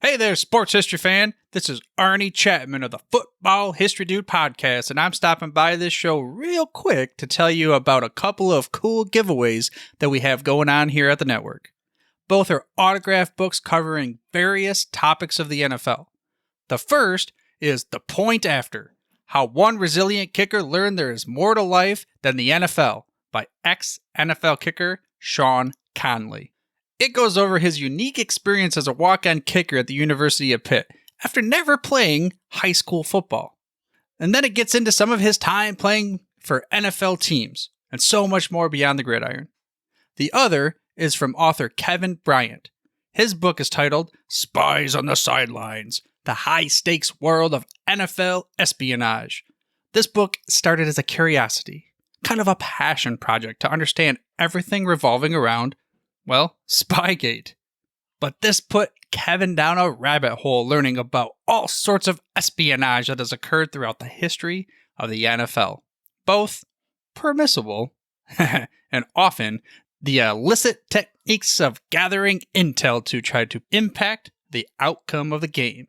Hey there, sports history fan. This is Arnie Chapman of the Football History Dude podcast, and I'm stopping by this show real quick to tell you about a couple of cool giveaways that we have going on here at the network. Both are autographed books covering various topics of the NFL. The first is The Point After: How One Resilient Kicker Learned There Is More to Life Than the NFL by ex-NFL kicker Sean Conley. It goes over his unique experience as a walk-on kicker at the University of Pitt after never playing high school football. And then it gets into some of his time playing for NFL teams and so much more beyond the gridiron. The other is from author Kevin Bryant. His book is titled Spies on the Sidelines: The High-Stakes World of NFL Espionage. This book started as a curiosity, kind of a passion project to understand everything revolving around, well, Spygate. But this put Kevin down a rabbit hole learning about all sorts of espionage that has occurred throughout the history of the NFL. Both permissible and often the illicit techniques of gathering intel to try to impact the outcome of the game.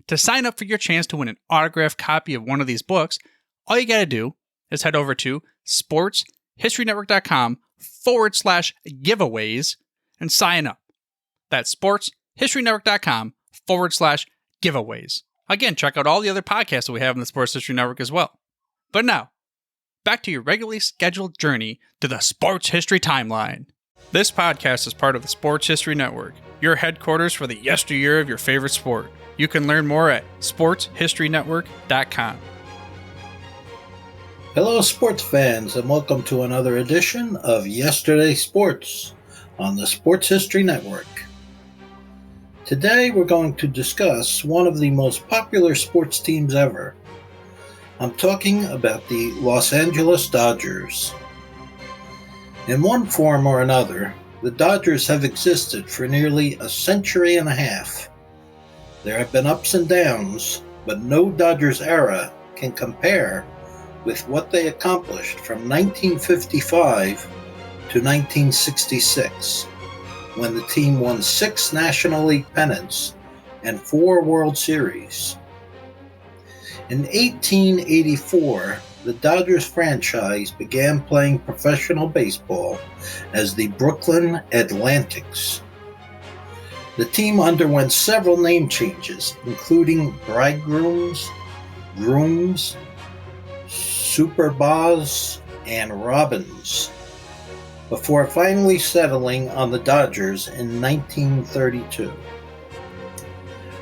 To sign up for your chance to win an autographed copy of one of these books, all you gotta do is head over to sportshistorynetwork.com/giveaways and sign up. That's sportshistorynetwork.com/giveaways. Again, check out all the other podcasts that we have in the Sports History Network as well. But now, back to your regularly scheduled journey to the Sports History Timeline. This podcast is part of the Sports History Network, your headquarters for the yesteryear of your favorite sport. You can learn more at sportshistorynetwork.com. Hello, sports fans, and welcome to another edition of Yesterday Sports on the Sports History Network. Today, we're going to discuss one of the most popular sports teams ever. I'm talking about the Los Angeles Dodgers. In one form or another, the Dodgers have existed for nearly a century and a half. There have been ups and downs, but no Dodgers era can compare with what they accomplished from 1955 to 1966, when the team won 6 National League pennants and 4 World Series. In 1884, the Dodgers franchise began playing professional baseball as the Brooklyn Atlantics. The team underwent several name changes, including Bridegrooms, Grooms, Superbas, and Robins, before finally settling on the Dodgers in 1932.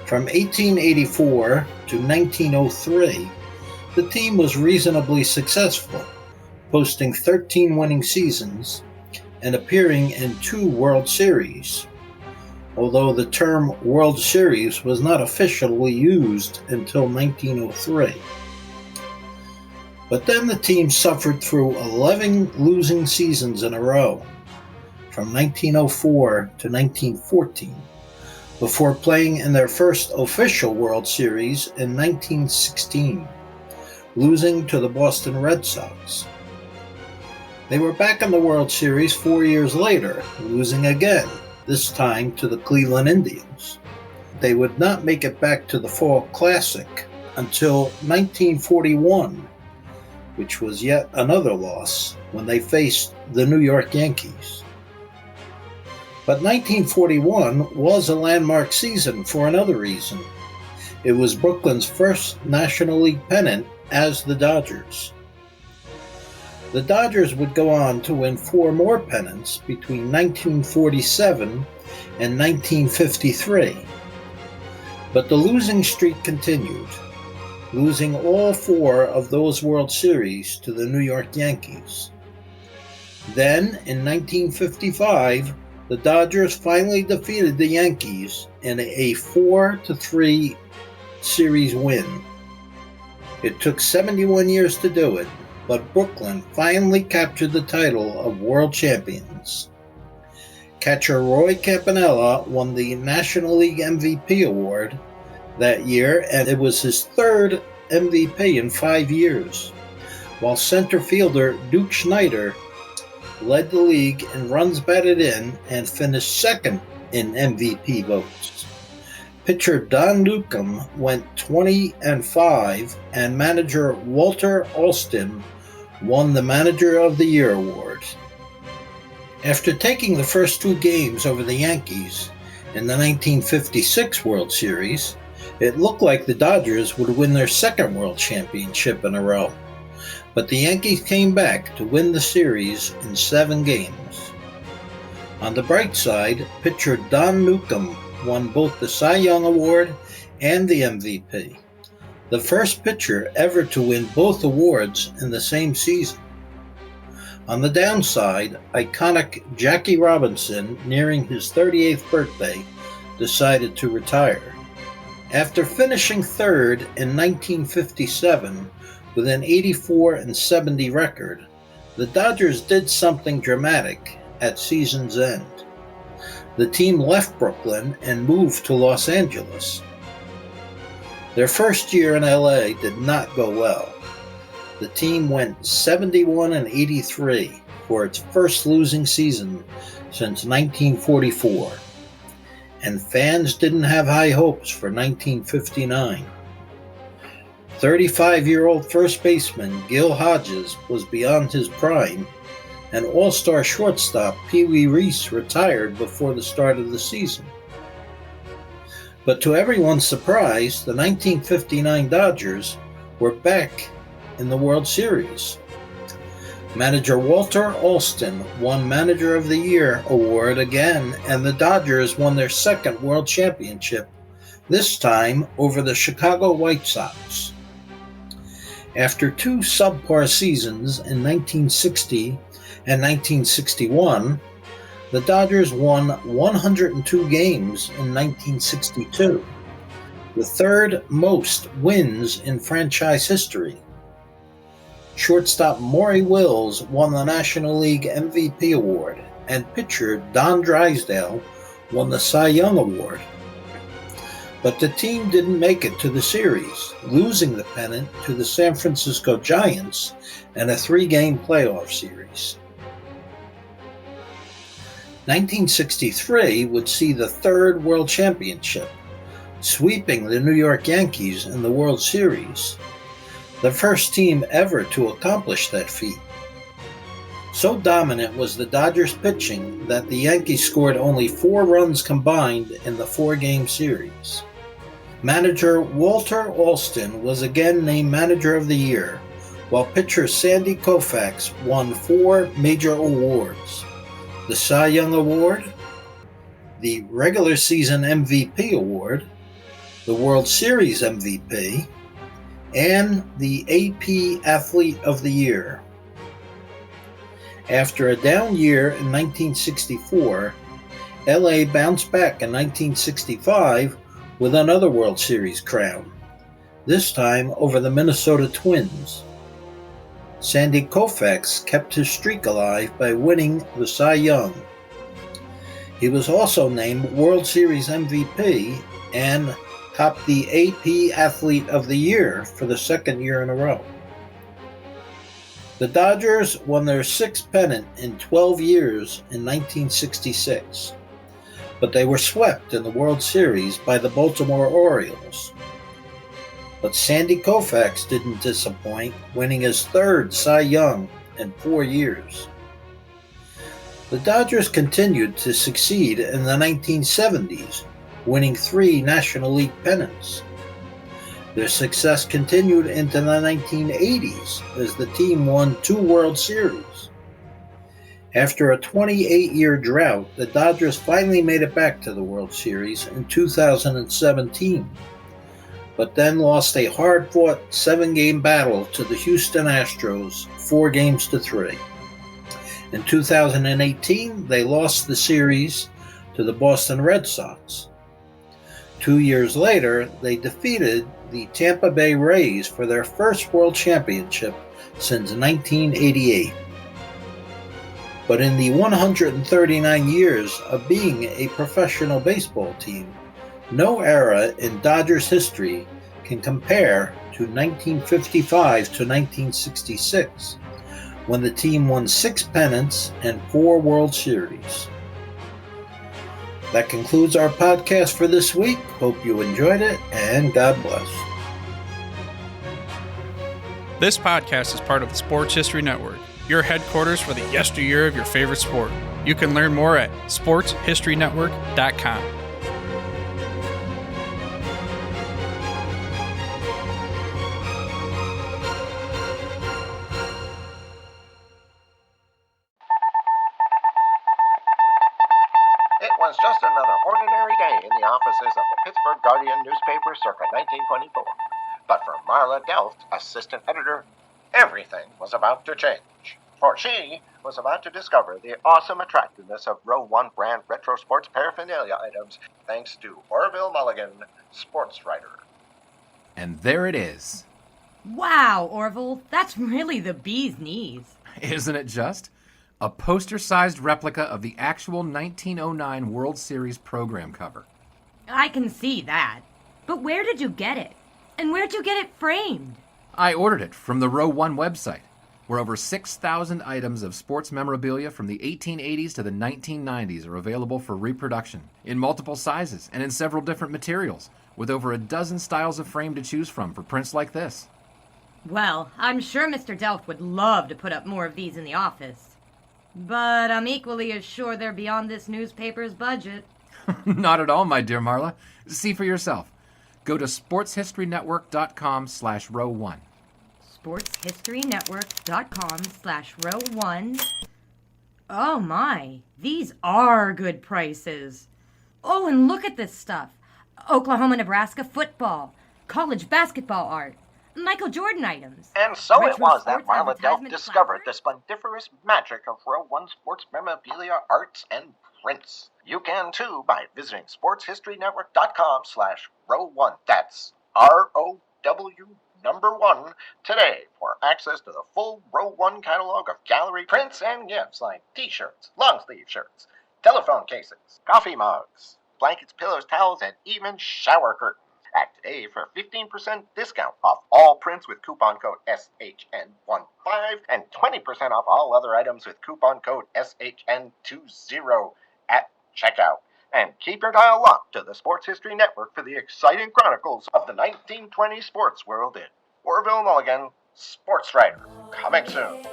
From 1884 to 1903, the team was reasonably successful, posting 13 winning seasons and appearing in 2 World Series, although the term World Series was not officially used until 1903. But then the team suffered through 11 losing seasons in a row, from 1904 to 1914, before playing in their first official World Series in 1916, losing to the Boston Red Sox. They were back in the World Series 4 years later, losing again, this time to the Cleveland Indians. They would not make it back to the Fall Classic until 1941, which was yet another loss when they faced the New York Yankees. But 1941 was a landmark season for another reason. It was Brooklyn's first National League pennant as the Dodgers. The Dodgers would go on to win 4 more pennants between 1947 and 1953. But the losing streak continued, losing all 4 of those World Series to the New York Yankees. Then, in 1955, the Dodgers finally defeated the Yankees in a 4-3 series win. It took 71 years to do it, but Brooklyn finally captured the title of World Champions. Catcher Roy Campanella won the National League MVP award that year, and it was his 3rd MVP in 5 years, while center fielder Duke Snider led the league in runs batted in and finished 2nd in MVP votes. Pitcher Don Newcomb went 20-5, and manager Walter Alston won the Manager of the Year award. After taking the first two games over the Yankees in the 1956 World Series, it looked like the Dodgers would win their second World Championship in a row. But the Yankees came back to win the series in 7 games. On the bright side, pitcher Don Newcomb won both the Cy Young Award and the MVP, the first pitcher ever to win both awards in the same season. On the downside, iconic Jackie Robinson, nearing his 38th birthday, decided to retire. After finishing third in 1957 with an 84-70 record, the Dodgers did something dramatic at season's end. The team left Brooklyn and moved to Los Angeles. Their first year in LA did not go well. The team went 71-83 for its first losing season since 1944, and fans didn't have high hopes for 1959. 35-year-old first baseman Gil Hodges was beyond his prime, and all-star shortstop Pee Wee Reese retired before the start of the season. But to everyone's surprise, the 1959 Dodgers were back in the World Series. Manager Walter Alston won Manager of the Year award again, and the Dodgers won their second World Championship, this time over the Chicago White Sox. After 2 subpar seasons in 1960 and 1961, the Dodgers won 102 games in 1962, the third most wins in franchise history. Shortstop Maury Wills won the National League MVP award, and pitcher Don Drysdale won the Cy Young Award. But the team didn't make it to the series, losing the pennant to the San Francisco Giants in a 3-game playoff series. 1963 would see the third World Championship, sweeping the New York Yankees in the World Series, the first team ever to accomplish that feat. So dominant was the Dodgers pitching that the Yankees scored only 4 runs combined in the 4-game series. Manager Walter Alston was again named Manager of the Year, while pitcher Sandy Koufax won 4 major awards: the Cy Young Award, the regular season MVP award, the World Series MVP, and the AP Athlete of the Year. After a down year in 1964, LA bounced back in 1965 with another World Series crown, this time over the Minnesota Twins. Sandy Koufax kept his streak alive by winning the Cy Young. He was also named World Series MVP and topped the AP Athlete of the Year for the second year in a row. The Dodgers won their 6th pennant in 12 years in 1966, but they were swept in the World Series by the Baltimore Orioles. But Sandy Koufax didn't disappoint, winning his 3rd Cy Young in 4 years. The Dodgers continued to succeed in the 1970s, winning 3 National League pennants. Their success continued into the 1980s as the team won 2 World Series. After a 28-year drought, the Dodgers finally made it back to the World Series in 2017, but then lost a hard-fought 7-game battle to the Houston Astros, 4-3. In 2018, they lost the series to the Boston Red Sox. 2 years later, they defeated the Tampa Bay Rays for their first World Championship since 1988. But in the 139 years of being a professional baseball team, no era in Dodgers history can compare to 1955 to 1966, when the team won 6 pennants and 4 World Series. That concludes our podcast for this week. Hope you enjoyed it, and God bless. This podcast is part of the Sports History Network, your headquarters for the yesteryear of your favorite sport. You can learn more at sportshistorynetwork.com. It was just another ordinary day in the offices of the Pittsburgh Guardian newspaper circa 1924. But for Marla Delft, assistant editor, everything was about to change. For she was about to discover the awesome attractiveness of Row 1 brand retro sports paraphernalia items thanks to Orville Mulligan, sports writer. And there it is. Wow, Orville, that's really the bee's knees. Isn't it just? A poster-sized replica of the actual 1909 World Series program cover. I can see that. But where did you get it? And where'd you get it framed? I ordered it from the Row 1 website, where over 6,000 items of sports memorabilia from the 1880s to the 1990s are available for reproduction, in multiple sizes and in several different materials, with over a dozen styles of frame to choose from for prints like this. Well, I'm sure Mr. Delft would love to put up more of these in the office. But I'm equally as sure they're beyond this newspaper's budget. Not at all, my dear Marla. See for yourself. Go to sportshistorynetwork.com/row1. sportshistorynetwork.com/row1. Oh my, these are good prices. Oh, and look at this stuff. Oklahoma-Nebraska football, college basketball art, Michael Jordan items. And so retro it was that sports Marla Delft advertisement discovered the flowers. splendiferous magic of Row 1 sports memorabilia, arts, and prints. You can too by visiting sportshistorynetwork.com/row1. That's ROW1 today for access to the full Row 1 catalog of gallery prints and gifts like t-shirts, long-sleeve shirts, telephone cases, coffee mugs, blankets, pillows, towels, and even shower curtains. Act today for 15% discount off all prints with coupon code SHN15 and 20% off all other items with coupon code SHN20 at checkout. And keep your dial locked to the Sports History Network for the exciting chronicles of the 1920 sports world in Orville Mulligan, sports writer. Coming soon.